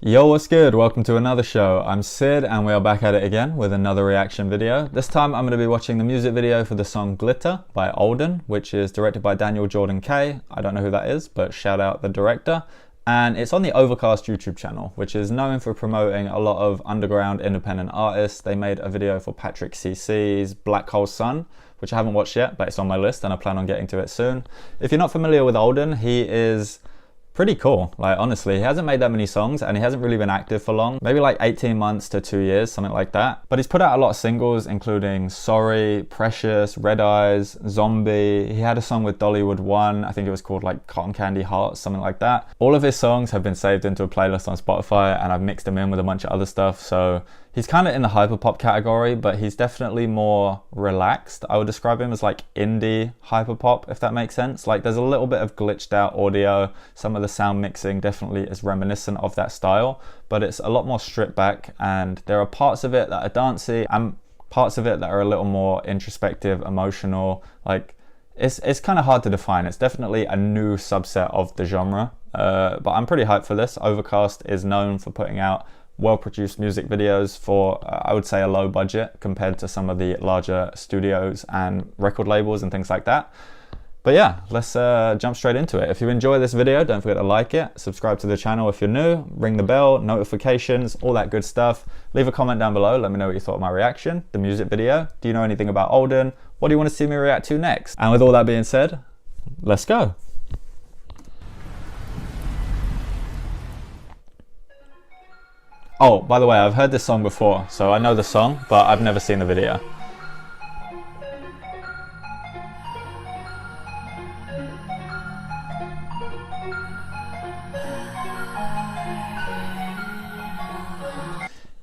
Yo, what's good? Welcome to another show. I'm Sid and we are back at it again with another reaction video. This time I'm going to be watching the music video for the song Glittr by Aldn, which is directed by DanielJordanK. I don't know who that is, but shout out the director. And it's on the Overcast YouTube channel, which is known for promoting a lot of underground independent artists. They made a video for Patrick CC's Black Hole Sun, which I haven't watched yet, but it's on my list and I plan on getting to it soon. If you're not familiar with Aldn, he is pretty cool. Like, honestly, he hasn't made that many songs and he hasn't really been active for long, maybe like 18 months to 2 years, something like that. But he's put out a lot of singles, including Sorry, Precious, Red Eyes, Zombie. He had a song with Dollywood One, I think it was called like Cotton Candy Hearts, something like that. All of his songs have been saved into a playlist on Spotify and I've mixed them in with a bunch of other stuff. So he's kind of in the hyperpop category, but he's definitely more relaxed. I would describe him as like indie hyperpop, if that makes sense. Like, there's a little bit of glitched out audio. Some of the sound mixing definitely is reminiscent of that style, but it's a lot more stripped back, and there are parts of it that are dancey and parts of it that are a little more introspective, emotional. Like, it's kind of hard to define. It's definitely a new subset of the genre, but I'm pretty hyped for this. Overcast is known for putting out well-produced music videos for I would say a low budget compared to some of the larger studios and record labels and things like that. But yeah, let's jump straight into it. If you enjoy this video, don't forget to like it, subscribe to the channel if you're new, ring the bell, notifications, all that good stuff. Leave a comment down below, let me know what you thought of my reaction, the music video. Do you know anything about Aldn? What do you want to see me react to next? And with all that being said, let's go. Oh, by the way, I've heard this song before, so I know the song, but I've never seen the video.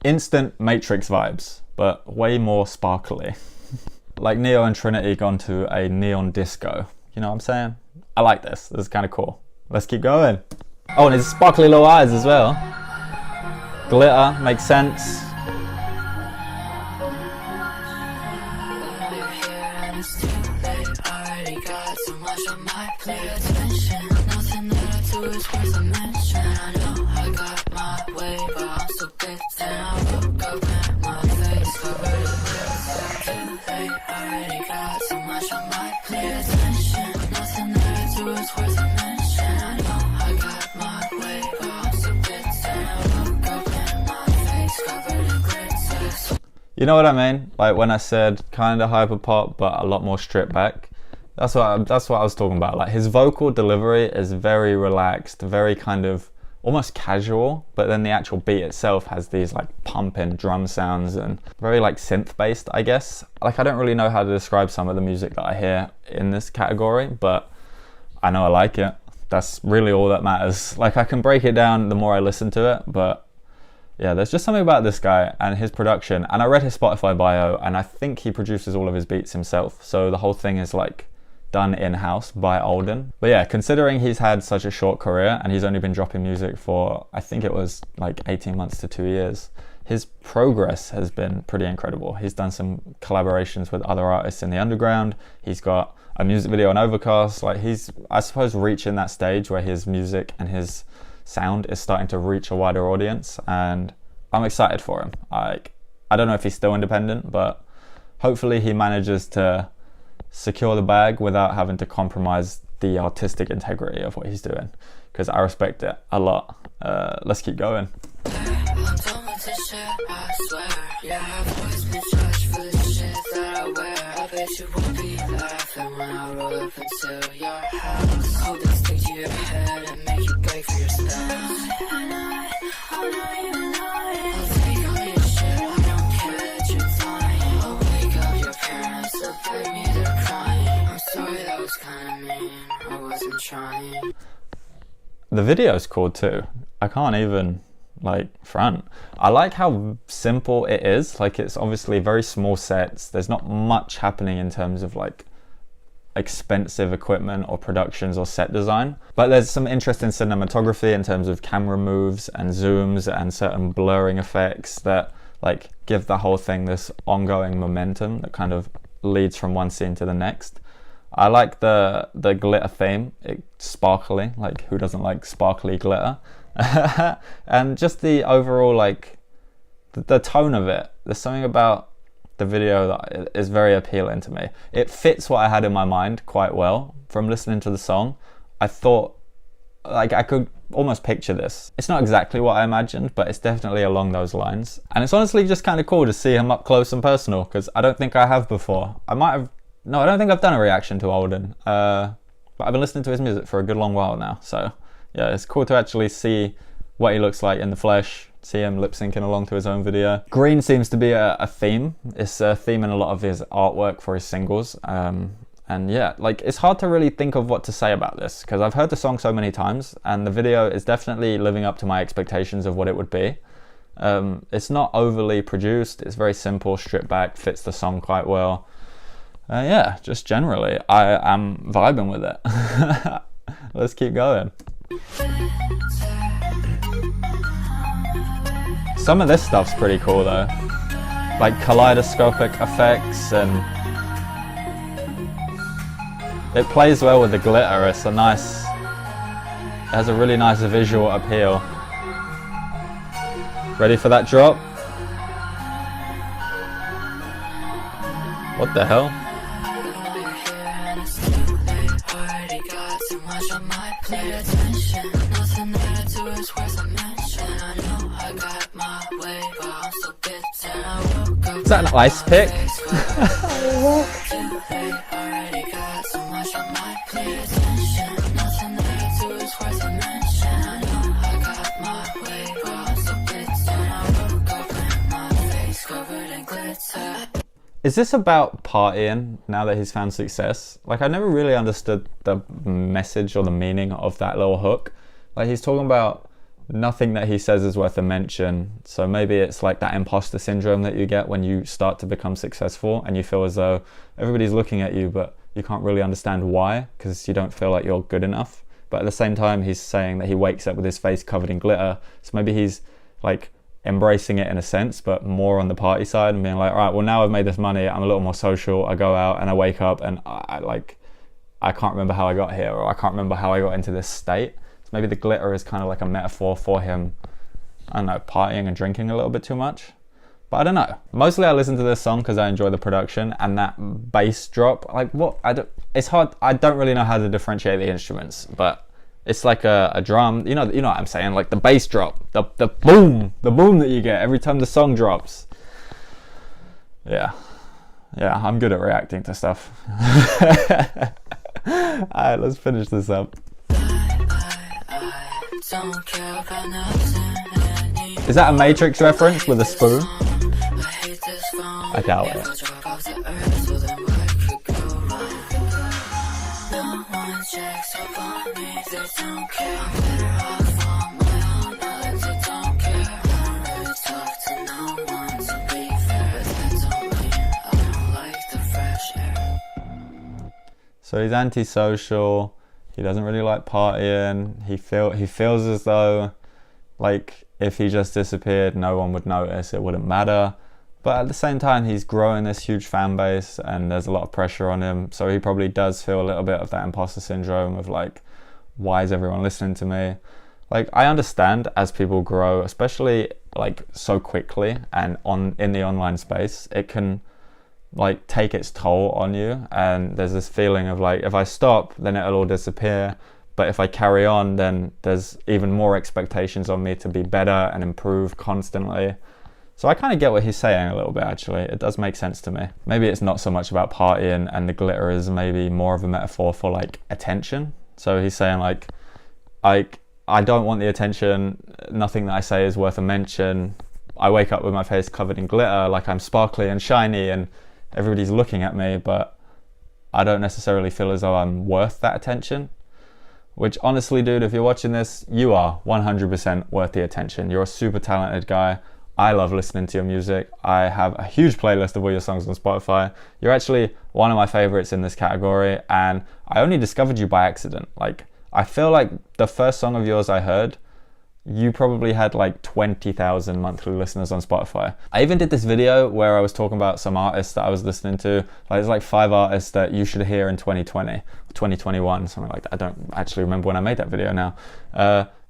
Instant Matrix vibes, but way more sparkly. Like Neo and Trinity gone to a neon disco. You know what I'm saying? I like this. This is kind of cool. Let's keep going. Oh, and it's sparkly little eyes as well. Glitter makes sense. You know what I mean? Like when I said kind of hyperpop, but a lot more stripped back. That's what I was talking about. Like, his vocal delivery is very relaxed, very kind of almost casual, but then the actual beat itself has these like pumping drum sounds and very like synth based, I guess. Like, I don't really know how to describe some of the music that I hear in this category, but I know I like it. That's really all that matters. Like, I can break it down the more I listen to it, but yeah, there's just something about this guy and his production. And I read his Spotify bio and I think he produces all of his beats himself. So the whole thing is like done in-house by Aldn. But yeah, considering he's had such a short career and he's only been dropping music for, I think it was like 18 months to 2 years, his progress has been pretty incredible. He's done some collaborations with other artists in the underground. He's got a music video on Overcast. Like, he's, I suppose, reaching that stage where his music and his sound is starting to reach a wider audience, and I'm excited for him. Like, I don't know if he's still independent, but hopefully he manages to secure the bag without having to compromise the artistic integrity of what he's doing, because I respect it a lot. Let's keep going. The video's cool too. I can't even like front. I like how simple it is. Like, it's obviously very small sets. There's not much happening in terms of like expensive equipment or productions or set design, but there's some interesting cinematography in terms of camera moves and zooms and certain blurring effects that like give the whole thing this ongoing momentum that kind of leads from one scene to the next. I like the glitter theme. It's sparkly, like who doesn't like sparkly glitter? And just the overall, like, the tone of it. There's something about the video that is very appealing to me. It fits what I had in my mind quite well from listening to the song. I thought, like, I could almost picture this. It's not exactly what I imagined, but it's definitely along those lines. And it's honestly just kind of cool to see him up close and personal, because I don't think I have before. I don't think I've done a reaction to Alden. But I've been listening to his music for a good long while now. So yeah, it's cool to actually see what he looks like in the flesh, see him lip syncing along to his own video. Green seems to be a theme. It's a theme in a lot of his artwork for his singles. And yeah, like, it's hard to really think of what to say about this, because I've heard the song so many times, and the video is definitely living up to my expectations of what it would be. It's not overly produced, it's very simple, stripped back, fits the song quite well. Yeah, just generally, I am vibing with it. Let's keep going. Some of this stuff's pretty cool though, like kaleidoscopic effects, and it plays well with the glitter. It has a really nice visual appeal. Ready for that drop? What the hell? Is that an ice pick? Is this about partying now that he's found success? Like, I never really understood the message or the meaning of that little hook. Like, he's talking about nothing that he says is worth a mention. So maybe it's like that imposter syndrome that you get when you start to become successful and you feel as though everybody's looking at you, but you can't really understand why, because you don't feel like you're good enough. But at the same time, he's saying that he wakes up with his face covered in glitter. So maybe he's like embracing it in a sense, but more on the party side and being like, all right, well, now I've made this money, I'm a little more social, I go out and I wake up and I can't remember how I got here, or I can't remember how I got into this state. So maybe the glitter is kind of like a metaphor for him, I don't know, partying and drinking a little bit too much. But I don't know. Mostly I listen to this song because I enjoy the production and that bass drop. Like, what? It's hard. I don't really know how to differentiate the instruments, but it's like a drum. You know what I'm saying? Like the bass drop, the boom that you get every time the song drops. Yeah, I'm good at reacting to stuff. All right, let's finish this up. Is that a Matrix reference with a spoon? I doubt it. So he's antisocial. He doesn't really like partying. He feels as though, like, if he just disappeared, no one would notice. It wouldn't matter. But at the same time, he's growing this huge fan base and there's a lot of pressure on him. So he probably does feel a little bit of that imposter syndrome of like, why is everyone listening to me? Like, I understand as people grow, especially like so quickly and in the online space, it can like take its toll on you. And there's this feeling of like, if I stop, then it'll all disappear. But if I carry on, then there's even more expectations on me to be better and improve constantly. So I kind of get what he's saying a little bit, actually. It does make sense to me. Maybe it's not so much about partying and the glitter is maybe more of a metaphor for like attention. So he's saying like, I don't want the attention. Nothing that I say is worth a mention. I wake up with my face covered in glitter, like I'm sparkly and shiny and everybody's looking at me, but I don't necessarily feel as though I'm worth that attention. Which honestly, dude, if you're watching this, you are 100% worth the attention. You're a super talented guy. I love listening to your music. I have a huge playlist of all your songs on Spotify. You're actually one of my favorites in this category, and I only discovered you by accident. Like, I feel like the first song of yours I heard, you probably had like 20,000 monthly listeners on Spotify. I even did this video where I was talking about some artists that I was listening to. Like, there's like 5 artists that you should hear in 2020, 2021, something like that. I don't actually remember when I made that video now.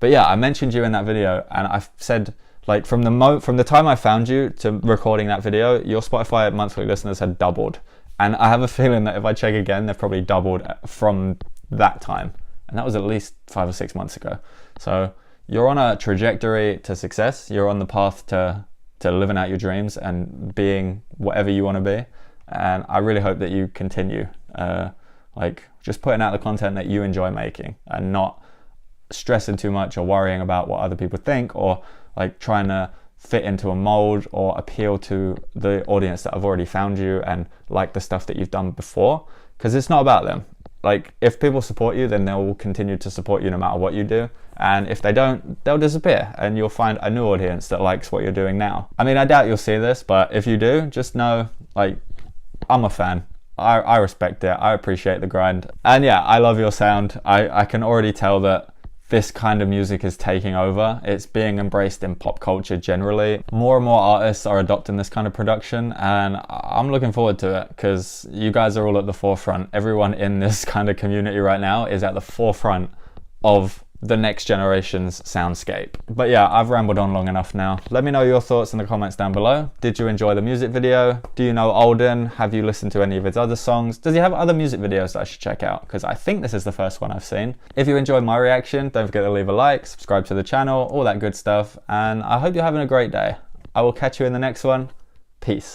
But yeah, I mentioned you in that video, and I've said, like, from the time I found you to recording that video, your Spotify monthly listeners had doubled. And I have a feeling that if I check again, they've probably doubled from that time. And that was at least 5 or 6 months ago. So you're on a trajectory to success. You're on the path to living out your dreams and being whatever you want to be. And I really hope that you continue, like, just putting out the content that you enjoy making and not stressing too much or worrying about what other people think, or like trying to fit into a mold or appeal to the audience that have already found you and like the stuff that you've done before, because it's not about them. Like, if people support you, then they'll continue to support you no matter what you do. And if they don't, they'll disappear and you'll find a new audience that likes what you're doing now. I mean, I doubt you'll see this, but if you do, just know, like, I'm a fan. I respect it. I appreciate the grind. And yeah, I love your sound. I can already tell that this kind of music is taking over. It's being embraced in pop culture generally. More and more artists are adopting this kind of production, and I'm looking forward to it because you guys are all at the forefront. Everyone in this kind of community right now is at the forefront of the next generation's soundscape. But yeah, I've rambled on long enough now. Let me know your thoughts in the comments down below. Did you enjoy the music video? Do you know aldn? Have you listened to any of his other songs? Does he have other music videos that I should check out? Because I think this is the first one I've seen. If you enjoyed my reaction, don't forget to leave a like, subscribe to the channel, all that good stuff. And I hope you're having a great day. I will catch you in the next one. Peace.